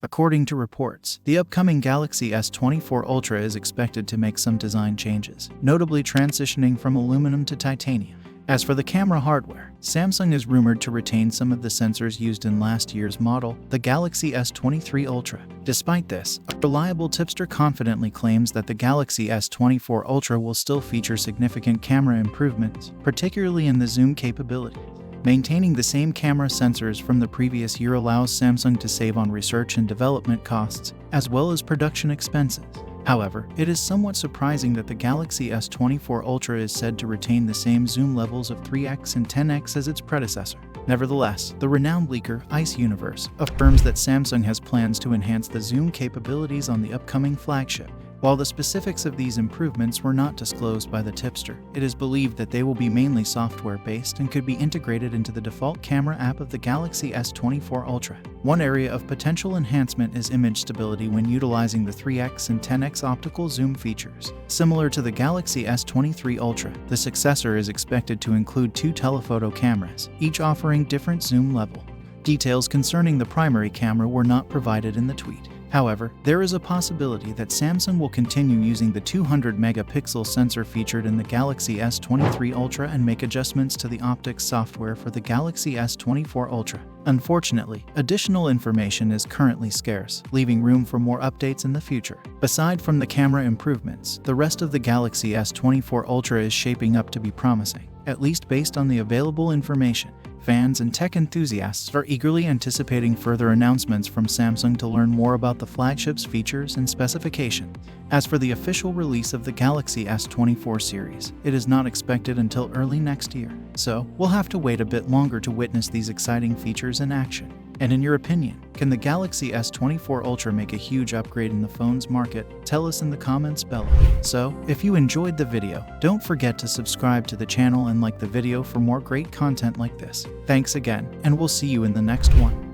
According to reports, the upcoming Galaxy S24 Ultra is expected to make some design changes, notably transitioning from aluminum to titanium. As for the camera hardware, Samsung is rumored to retain some of the sensors used in last year's model, the Galaxy S23 Ultra. Despite this, a reliable tipster confidently claims that the Galaxy S24 Ultra will still feature significant camera improvements, particularly in the zoom capability. Maintaining the same camera sensors from the previous year allows Samsung to save on research and development costs, as well as production expenses. However, it is somewhat surprising that the Galaxy S24 Ultra is said to retain the same zoom levels of 3x and 10x as its predecessor. Nevertheless, the renowned leaker Ice Universe affirms that Samsung has plans to enhance the zoom capabilities on the upcoming flagship. While the specifics of these improvements were not disclosed by the tipster, it is believed that they will be mainly software-based and could be integrated into the default camera app of the Galaxy S24 Ultra. One area of potential enhancement is image stability when utilizing the 3x and 10x optical zoom features. Similar to the Galaxy S23 Ultra, the successor is expected to include two telephoto cameras, each offering different zoom level. Details concerning the primary camera were not provided in the tweet. However, there is a possibility that Samsung will continue using the 200-megapixel sensor featured in the Galaxy S23 Ultra and make adjustments to the optics software for the Galaxy S24 Ultra. Unfortunately, additional information is currently scarce, leaving room for more updates in the future. Aside from the camera improvements, the rest of the Galaxy S24 Ultra is shaping up to be promising, at least based on the available information. Fans and tech enthusiasts are eagerly anticipating further announcements from Samsung to learn more about the flagship's features and specifications. As for the official release of the Galaxy S24 series, it is not expected until early next year, so we'll have to wait a bit longer to witness these exciting features in action. And in your opinion, can the Galaxy S24 Ultra make a huge upgrade in the phone's market? Tell us in the comments below. So, if you enjoyed the video, don't forget to subscribe to the channel and like the video for more great content like this. Thanks again, and we'll see you in the next one.